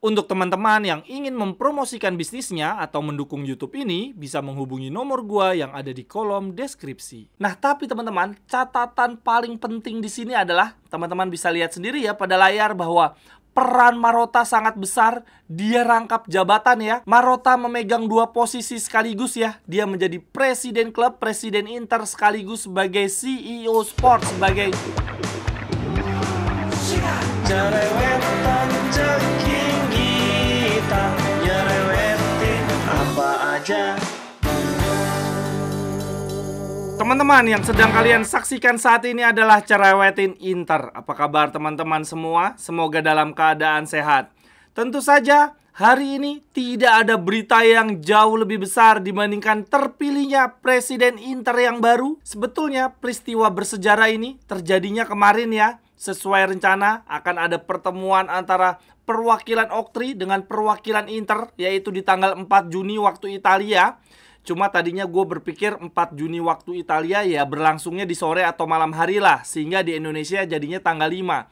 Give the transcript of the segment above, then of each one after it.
Untuk teman-teman yang ingin mempromosikan bisnisnya atau mendukung YouTube ini, bisa menghubungi nomor gua yang ada di kolom deskripsi. Nah, tapi teman-teman, catatan paling penting di sini adalah teman-teman bisa lihat sendiri ya pada layar bahwa peran Marotta sangat besar. Dia rangkap jabatan ya. Marotta memegang dua posisi sekaligus ya. Dia menjadi presiden klub, presiden Inter sekaligus sebagai CEO Sport, sebagai teman-teman yang sedang kalian saksikan saat ini adalah Cerewetin Inter. Apa kabar teman-teman semua? Semoga dalam keadaan sehat. Tentu saja hari ini tidak ada berita yang jauh lebih besar dibandingkan terpilihnya Presiden Inter yang baru. Sebetulnya peristiwa bersejarah ini terjadinya kemarin ya. Sesuai rencana akan ada pertemuan antara perwakilan Oktri dengan perwakilan Inter, yaitu di tanggal 4 Juni waktu Italia. Cuma tadinya gue berpikir 4 Juni waktu Italia ya berlangsungnya di sore atau malam hari lah, sehingga di Indonesia jadinya tanggal 5.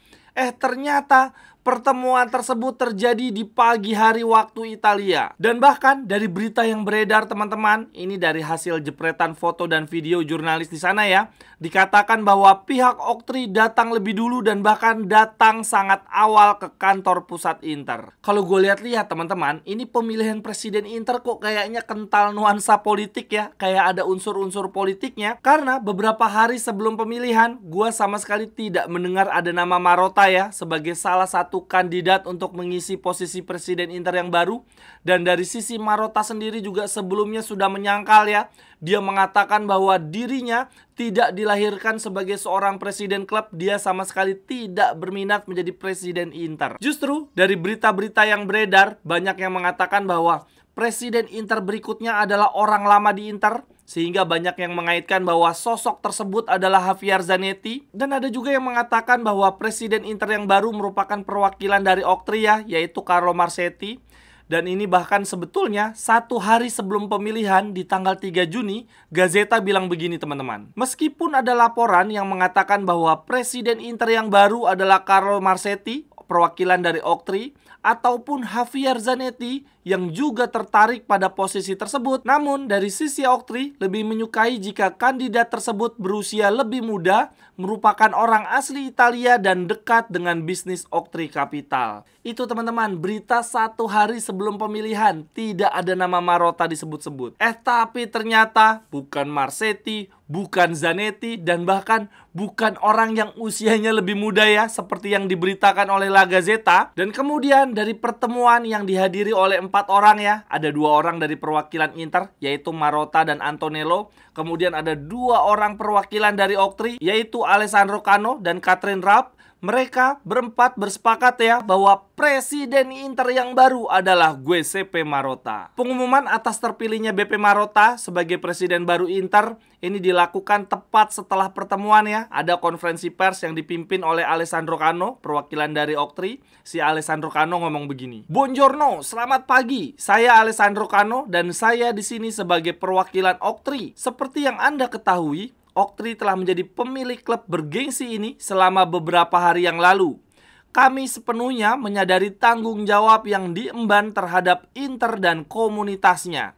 Ternyata pertemuan tersebut terjadi di pagi hari waktu Italia. Dan bahkan dari berita yang beredar teman-teman, ini dari hasil jepretan foto dan video jurnalis di sana ya, dikatakan bahwa pihak Oktri datang lebih dulu dan bahkan datang sangat awal ke kantor pusat Inter. Kalau gue lihat-lihat teman-teman, ini pemilihan presiden Inter kok kayaknya kental nuansa politik ya, kayak ada unsur-unsur politiknya. Karena beberapa hari sebelum pemilihan, gue sama sekali tidak mendengar ada nama Marotta ya sebagai salah satu kandidat untuk mengisi posisi presiden Inter yang baru. Dan dari sisi Marotta sendiri juga sebelumnya sudah menyangkal ya. Dia mengatakan bahwa dirinya tidak dilahirkan sebagai seorang presiden klub. Dia sama sekali tidak berminat menjadi presiden Inter. Justru dari berita-berita yang beredar, banyak yang mengatakan bahwa presiden Inter berikutnya adalah orang lama di Inter, sehingga banyak yang mengaitkan bahwa sosok tersebut adalah Javier Zanetti. Dan ada juga yang mengatakan bahwa presiden Inter yang baru merupakan perwakilan dari Oktri ya, yaitu Carlo Marsetti. Dan ini bahkan sebetulnya 1 hari sebelum pemilihan di tanggal 3 Juni, Gazzetta bilang begini teman-teman. Meskipun ada laporan yang mengatakan bahwa presiden Inter yang baru adalah Carlo Marsetti, perwakilan dari Oktri, ataupun Javier Zanetti yang juga tertarik pada posisi tersebut. Namun dari sisi Oktri lebih menyukai jika kandidat tersebut berusia lebih muda, merupakan orang asli Italia dan dekat dengan bisnis Oktri Capital. Itu teman-teman, berita 1 hari sebelum pemilihan, tidak ada nama Marotta disebut-sebut. Tapi ternyata bukan Marsetti, bukan Zanetti, dan bahkan bukan orang yang usianya lebih muda ya, seperti yang diberitakan oleh La Gazzetta. Dan kemudian dari pertemuan yang dihadiri oleh 4 orang ya, ada 2 orang dari perwakilan Inter, yaitu Marotta dan Antonello. Kemudian ada 2 orang perwakilan dari Oktri, yaitu Alessandro Cano dan Catherine Rapp. Mereka berempat bersepakat ya bahwa presiden Inter yang baru adalah Giuseppe Marotta. Pengumuman atas terpilihnya BP Marotta sebagai presiden baru Inter ini dilakukan tepat setelah pertemuan ya. Ada konferensi pers yang dipimpin oleh Alessandro Cano, perwakilan dari Oktri. Si Alessandro Cano ngomong begini. "Buongiorno, selamat pagi. Saya Alessandro Cano dan saya di sini sebagai perwakilan Oktri. Seperti yang Anda ketahui, Oktri telah menjadi pemilik klub bergengsi ini selama beberapa hari yang lalu. Kami sepenuhnya menyadari tanggung jawab yang diemban terhadap Inter dan komunitasnya.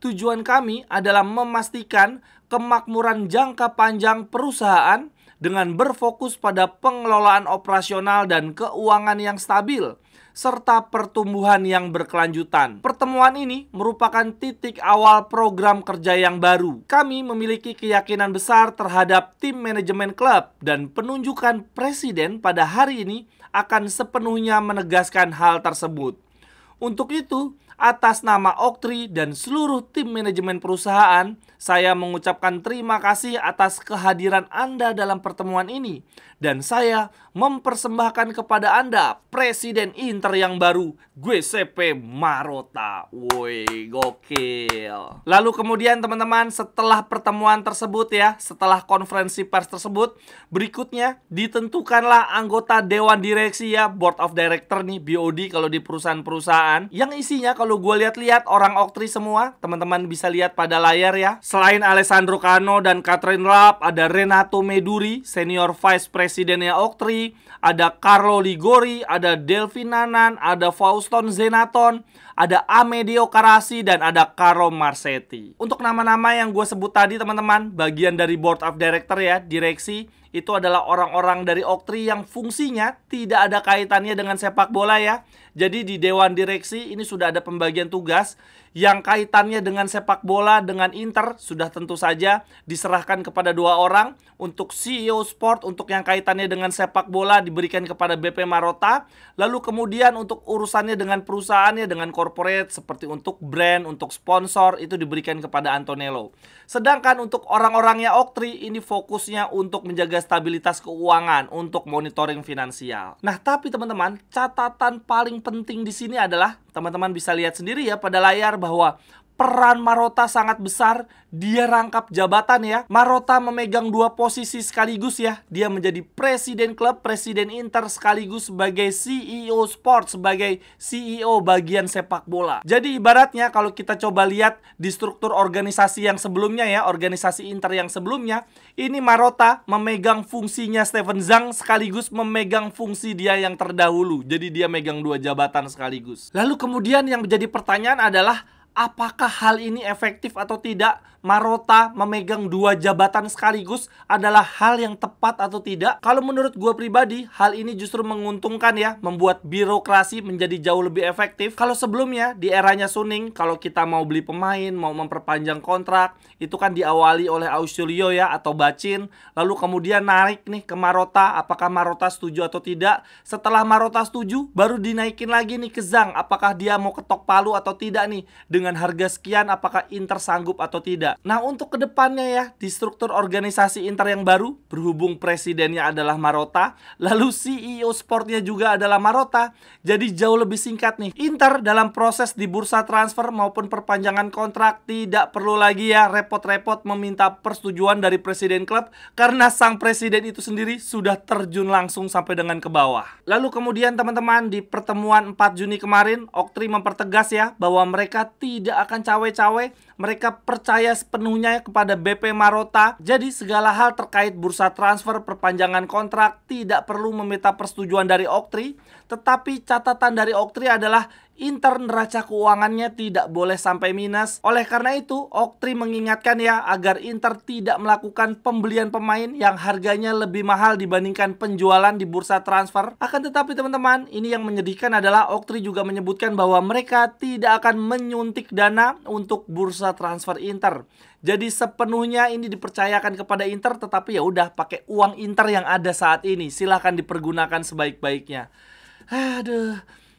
Tujuan kami adalah memastikan kemakmuran jangka panjang perusahaan dengan berfokus pada pengelolaan operasional dan keuangan yang stabil, serta pertumbuhan yang berkelanjutan. Pertemuan ini merupakan titik awal program kerja yang baru. Kami memiliki keyakinan besar terhadap tim manajemen klub dan penunjukan presiden pada hari ini akan sepenuhnya menegaskan hal tersebut. Untuk itu, atas nama Oktri dan seluruh tim manajemen perusahaan, saya mengucapkan terima kasih atas kehadiran Anda dalam pertemuan ini. Dan saya mempersembahkan kepada Anda Presiden Inter yang baru, Giuseppe Marotta." Woi, gokil. Lalu kemudian teman-teman, setelah pertemuan tersebut ya, setelah konferensi pers tersebut, berikutnya ditentukanlah anggota Dewan Direksi ya, Board of Director nih, BOD kalau di perusahaan-perusahaan, yang isinya kalau kalau gue lihat-lihat orang Oktri semua, teman-teman bisa lihat pada layar ya. Selain Alessandro Cano dan Catherine Rapp, ada Renato Meduri, senior vice presidennya Oktri, ada Carlo Ligori, ada Delvin Nanan, ada Fauston Zenaton, ada Amedeo Carassi, dan ada Caro Marsetti. Untuk nama-nama yang gue sebut tadi teman-teman, bagian dari board of director ya, direksi, itu adalah orang-orang dari Oktri yang fungsinya tidak ada kaitannya dengan sepak bola ya. Jadi di dewan direksi ini sudah ada pembagian tugas yang kaitannya dengan sepak bola, dengan Inter sudah tentu saja diserahkan kepada 2 orang. Untuk CEO Sport, untuk yang kaitannya dengan sepak bola diberikan kepada BP Marotta. Lalu kemudian untuk urusannya dengan perusahaannya, dengan corporate, seperti untuk brand, untuk sponsor, itu diberikan kepada Antonello. Sedangkan untuk orang-orangnya Oktri, ini fokusnya untuk menjaga stabilitas keuangan, untuk monitoring finansial. Nah, tapi teman-teman, catatan paling penting di sini adalah teman-teman bisa lihat sendiri ya pada layar bahwa peran Marotta sangat besar. Dia rangkap jabatan ya. Marotta memegang 2 posisi sekaligus ya. Dia menjadi presiden klub, presiden Inter, sekaligus sebagai CEO Sport, sebagai CEO bagian sepak bola. Jadi ibaratnya kalau kita coba lihat di struktur organisasi yang sebelumnya ya, organisasi Inter yang sebelumnya, ini Marotta memegang fungsinya Steven Zhang sekaligus memegang fungsi dia yang terdahulu. Jadi dia megang 2 jabatan sekaligus. Lalu kemudian yang menjadi pertanyaan adalah, apakah hal ini efektif atau tidak? Marotta memegang 2 jabatan sekaligus adalah hal yang tepat atau tidak? Kalau menurut gue pribadi, hal ini justru menguntungkan ya, membuat birokrasi menjadi jauh lebih efektif. Kalau sebelumnya di eranya Suning, kalau kita mau beli pemain, mau memperpanjang kontrak, itu kan diawali oleh Ausilio ya atau Bacin, lalu kemudian naik nih ke Marotta, apakah Marotta setuju atau tidak? Setelah Marotta setuju, baru dinaikin lagi nih ke Zhang, apakah dia mau ketok palu atau tidak nih dengan harga sekian, apakah Inter sanggup atau tidak. Nah, untuk kedepannya ya, di struktur organisasi Inter yang baru, berhubung presidennya adalah Marotta, lalu CEO Sportnya juga adalah Marotta, jadi jauh lebih singkat nih. Inter dalam proses di bursa transfer maupun perpanjangan kontrak tidak perlu lagi ya repot-repot meminta persetujuan dari presiden klub, karena sang presiden itu sendiri sudah terjun langsung sampai dengan ke bawah. Lalu kemudian teman-teman, di pertemuan 4 Juni kemarin, Oktri mempertegas ya bahwa mereka tidak akan cawe-cawe, mereka percaya sepenuhnya kepada BP Marotta. Jadi segala hal terkait bursa transfer, perpanjangan kontrak tidak perlu meminta persetujuan dari Oktri. Tetapi catatan dari Oktri adalah Inter neraca keuangannya tidak boleh sampai minus. Oleh karena itu, Oktri mengingatkan ya agar Inter tidak melakukan pembelian pemain yang harganya lebih mahal dibandingkan penjualan di bursa transfer. Akan tetapi teman-teman, ini yang menyedihkan adalah Oktri juga menyebutkan bahwa mereka tidak akan menyuntik dana untuk bursa transfer Inter. Jadi sepenuhnya ini dipercayakan kepada Inter, tetapi ya udah pakai uang Inter yang ada saat ini, silahkan dipergunakan sebaik-baiknya. Aduh.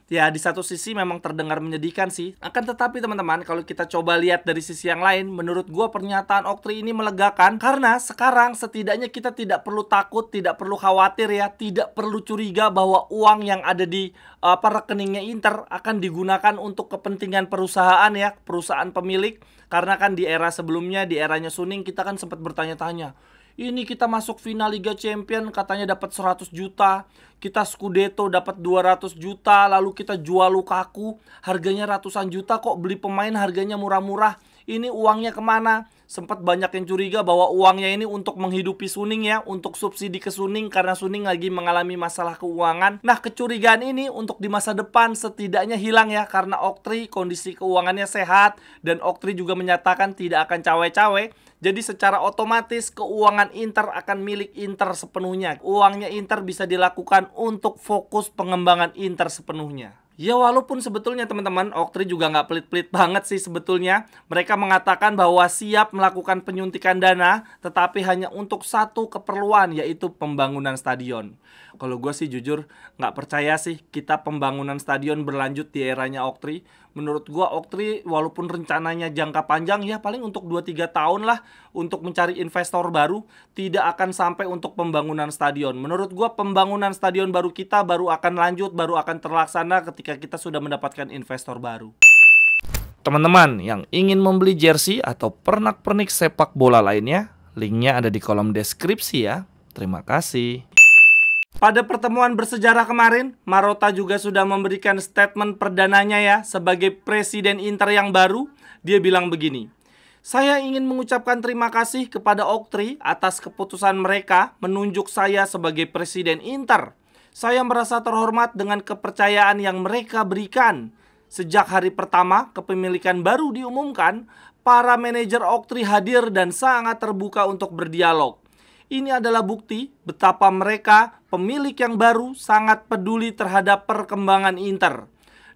Ya, di satu sisi memang terdengar menyedihkan sih. Akan tetapi teman-teman, kalau kita coba lihat dari sisi yang lain, menurut gue pernyataan Oktri ini melegakan. Karena sekarang setidaknya kita tidak perlu takut, tidak perlu khawatir ya, tidak perlu curiga bahwa uang yang ada di rekeningnya Inter akan digunakan untuk kepentingan perusahaan ya, perusahaan pemilik. Karena kan di era sebelumnya, di eranya Suning, kita kan sempat bertanya-tanya, ini kita masuk final Liga Champion katanya dapat 100 juta. Kita Scudetto dapat 200 juta. Lalu kita jual Lukaku harganya ratusan juta, kok beli pemain harganya murah-murah. Ini uangnya kemana? Sempat banyak yang curiga bahwa uangnya ini untuk menghidupi Suning ya, untuk subsidi ke Suning karena Suning lagi mengalami masalah keuangan. Nah, kecurigaan ini untuk di masa depan setidaknya hilang ya, karena Oktri kondisi keuangannya sehat dan Oktri juga menyatakan tidak akan cawe-cawe. Jadi secara otomatis keuangan Inter akan milik Inter sepenuhnya. Uangnya Inter bisa dilakukan untuk fokus pengembangan Inter sepenuhnya. Ya, walaupun sebetulnya teman-teman, Oktri juga nggak pelit-pelit banget sih sebetulnya. Mereka mengatakan bahwa siap melakukan penyuntikan dana, tetapi hanya untuk satu keperluan, yaitu pembangunan stadion. Kalau gue sih jujur nggak percaya sih kita pembangunan stadion berlanjut di eranya Oktri. Menurut gue Oktri walaupun rencananya jangka panjang ya paling untuk 2-3 tahun lah untuk mencari investor baru, tidak akan sampai untuk pembangunan stadion. Menurut gue pembangunan stadion baru kita baru akan lanjut, baru akan terlaksana ketika kita sudah mendapatkan investor baru. Teman-teman yang ingin membeli jersey atau pernak-pernik sepak bola lainnya, linknya ada di kolom deskripsi ya. Terima kasih. Pada pertemuan bersejarah kemarin, Marotta juga sudah memberikan statement perdananya ya sebagai presiden Inter yang baru. Dia bilang begini, "Saya ingin mengucapkan terima kasih kepada Oktri atas keputusan mereka menunjuk saya sebagai presiden Inter. Saya merasa terhormat dengan kepercayaan yang mereka berikan. Sejak hari pertama kepemilikan baru diumumkan, para manajer Oktri hadir dan sangat terbuka untuk berdialog. Ini adalah bukti betapa mereka, pemilik yang baru, sangat peduli terhadap perkembangan Inter.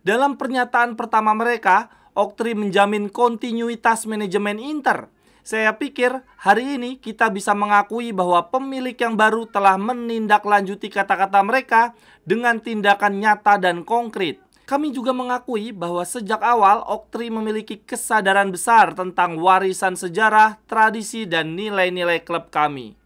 Dalam pernyataan pertama mereka, Oktri menjamin kontinuitas manajemen Inter. Saya pikir hari ini kita bisa mengakui bahwa pemilik yang baru telah menindaklanjuti kata-kata mereka dengan tindakan nyata dan konkret. Kami juga mengakui bahwa sejak awal Oktri memiliki kesadaran besar tentang warisan sejarah, tradisi, dan nilai-nilai klub kami.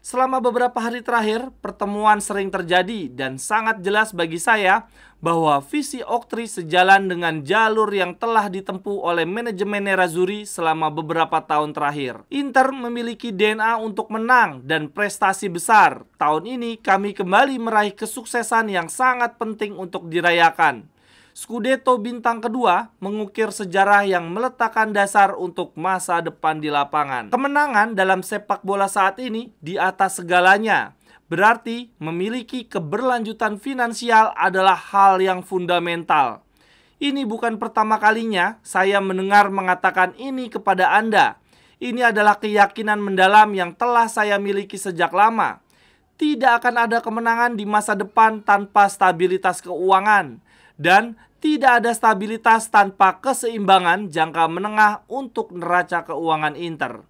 Selama beberapa hari terakhir, pertemuan sering terjadi dan sangat jelas bagi saya bahwa visi Oktri sejalan dengan jalur yang telah ditempuh oleh manajemen Nerazzurri selama beberapa tahun terakhir. Inter memiliki DNA untuk menang dan prestasi besar. Tahun ini kami kembali meraih kesuksesan yang sangat penting untuk dirayakan. Scudetto bintang kedua mengukir sejarah yang meletakkan dasar untuk masa depan di lapangan. Kemenangan dalam sepak bola saat ini di atas segalanya. Berarti memiliki keberlanjutan finansial adalah hal yang fundamental. Ini bukan pertama kalinya saya mendengar mengatakan ini kepada Anda. Ini adalah keyakinan mendalam yang telah saya miliki sejak lama. Tidak akan ada kemenangan di masa depan tanpa stabilitas keuangan. Dan tidak ada stabilitas tanpa keseimbangan jangka menengah untuk neraca keuangan Inter.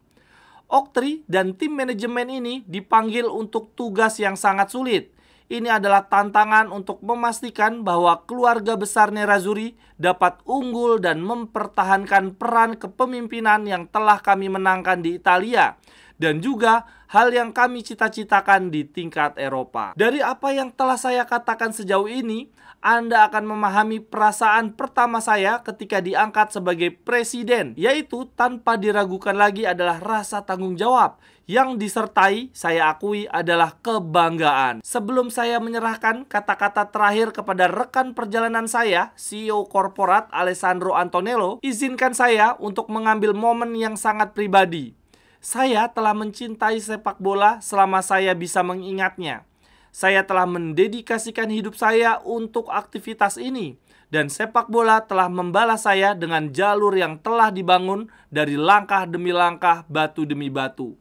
Oktri dan tim manajemen ini dipanggil untuk tugas yang sangat sulit. Ini adalah tantangan untuk memastikan bahwa keluarga besar Nerazzurri dapat unggul dan mempertahankan peran kepemimpinan yang telah kami menangkan di Italia. Dan juga hal yang kami cita-citakan di tingkat Eropa. Dari apa yang telah saya katakan sejauh ini, Anda akan memahami perasaan pertama saya ketika diangkat sebagai presiden, yaitu tanpa diragukan lagi adalah rasa tanggung jawab yang disertai, saya akui, adalah kebanggaan. Sebelum saya menyerahkan kata-kata terakhir kepada rekan perjalanan saya, CEO korporat Alessandro Antonello, izinkan saya untuk mengambil momen yang sangat pribadi. Saya telah mencintai sepak bola selama saya bisa mengingatnya. Saya telah mendedikasikan hidup saya untuk aktivitas ini. Dan sepak bola telah membalas saya dengan jalur yang telah dibangun dari langkah demi langkah, batu demi batu.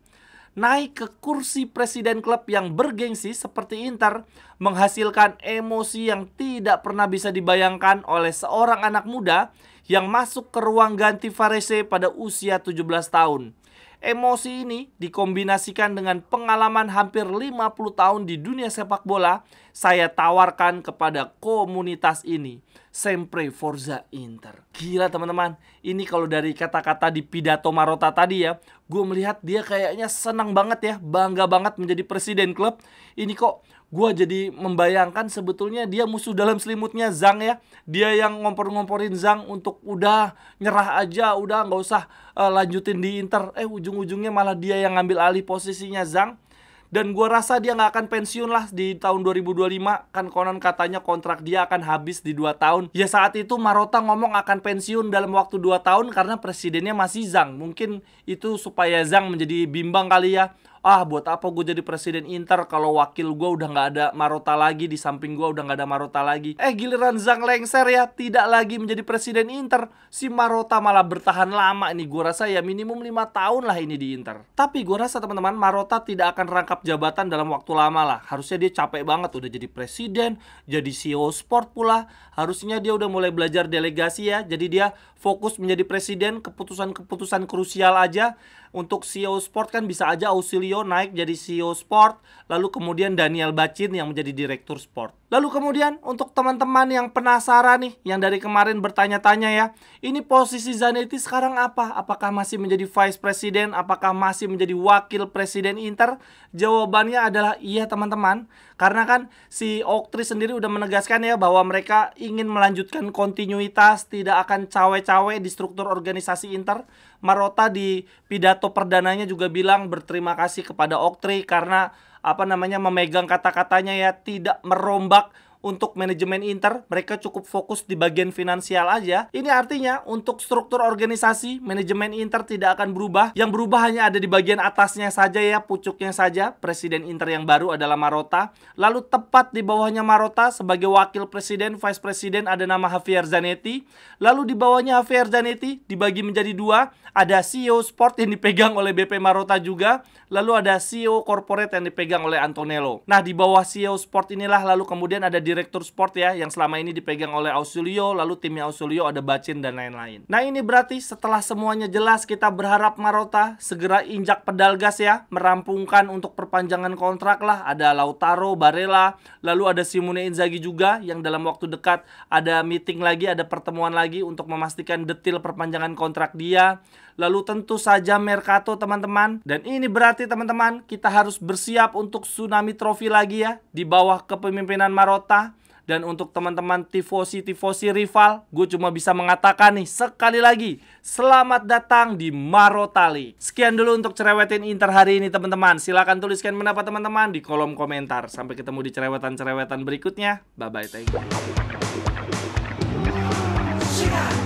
Naik ke kursi presiden klub yang bergengsi seperti Inter menghasilkan emosi yang tidak pernah bisa dibayangkan oleh seorang anak muda yang masuk ke ruang ganti Varese pada usia 17 tahun. Emosi ini dikombinasikan dengan pengalaman hampir 50 tahun di dunia sepak bola, saya tawarkan kepada komunitas ini. Sempre Forza Inter. Gila teman-teman, ini kalau dari kata-kata di pidato Marotta tadi ya, gue melihat dia kayaknya senang banget ya, bangga banget menjadi presiden klub. Ini kok gue jadi membayangkan sebetulnya dia musuh dalam selimutnya Zhang ya. Dia yang ngompor-ngomporin Zhang untuk udah nyerah aja, udah nggak usah lanjutin di Inter. Ujung-ujungnya malah dia yang ngambil alih posisinya Zhang. Dan gue rasa dia nggak akan pensiun lah di tahun 2025. Kan konon katanya kontrak dia akan habis di 2 tahun. Ya saat itu Marotta ngomong akan pensiun dalam waktu 2 tahun karena presidennya masih Zhang. Mungkin itu supaya Zhang menjadi bimbang kali ya. Buat apa gue jadi presiden Inter kalau wakil gue udah nggak ada Marotta lagi, di samping gue udah nggak ada Marotta lagi. Giliran Zhang lengser ya, tidak lagi menjadi presiden Inter. Si Marotta malah bertahan lama nih. Gue rasa ya minimum 5 tahun lah ini di Inter. Tapi gue rasa teman-teman, Marotta tidak akan rangkap jabatan dalam waktu lama lah. Harusnya dia capek banget udah jadi presiden, jadi CEO sport pula. Harusnya dia udah mulai belajar delegasi ya. Jadi dia fokus menjadi presiden, keputusan-keputusan krusial aja. Untuk CEO Sport kan bisa aja Ausilio naik jadi CEO Sport, lalu kemudian Daniel Bacin yang menjadi Direktur Sport. Lalu kemudian untuk teman-teman yang penasaran nih, yang dari kemarin bertanya-tanya ya, ini posisi Zanetti sekarang apa? Apakah masih menjadi Vice President? Apakah masih menjadi Wakil Presiden Inter? Jawabannya adalah iya teman-teman. Karena kan si Oktri sendiri udah menegaskan ya bahwa mereka ingin melanjutkan kontinuitas, tidak akan cawe-cawe di struktur organisasi Inter. Marotta di pidato perdananya juga bilang berterima kasih kepada Oktri karena memegang kata-katanya ya, tidak merombak untuk manajemen Inter. Mereka cukup fokus di bagian finansial aja. Ini artinya untuk struktur organisasi manajemen Inter tidak akan berubah. Yang berubah hanya ada di bagian atasnya saja ya, pucuknya saja. Presiden Inter yang baru adalah Marotta. Lalu tepat di bawahnya Marotta sebagai wakil presiden, vice presiden ada nama Javier Zanetti. Lalu di bawahnya Javier Zanetti dibagi menjadi dua. Ada CEO Sport yang dipegang oleh BP Marotta juga. Lalu ada CEO Corporate yang dipegang oleh Antonello. Nah, di bawah CEO Sport inilah lalu kemudian ada Direktur Sport ya, yang selama ini dipegang oleh Ausilio. Lalu timnya Ausilio ada Bacin dan lain-lain. Nah, ini berarti setelah semuanya jelas, kita berharap Marotta segera injak pedal gas ya, merampungkan untuk perpanjangan kontrak lah. Ada Lautaro, Barella, lalu ada Simone Inzaghi juga yang dalam waktu dekat ada meeting lagi, ada pertemuan lagi untuk memastikan detail perpanjangan kontrak dia. Lalu tentu saja Mercato teman-teman. Dan ini berarti teman-teman, kita harus bersiap untuk tsunami trofi lagi ya, di bawah kepemimpinan Marotta. Dan untuk teman-teman tifosi rival, gue cuma bisa mengatakan nih, sekali lagi, selamat datang di Marotta League. Sekian dulu untuk cerewetin Inter hari ini teman-teman. Silahkan tuliskan pendapat teman-teman di kolom komentar. Sampai ketemu di cerewetan-cerewetan berikutnya. Bye-bye, thank you.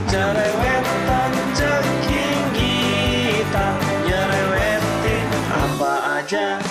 Cerewetan ceking kita, nyerewetin apa aja.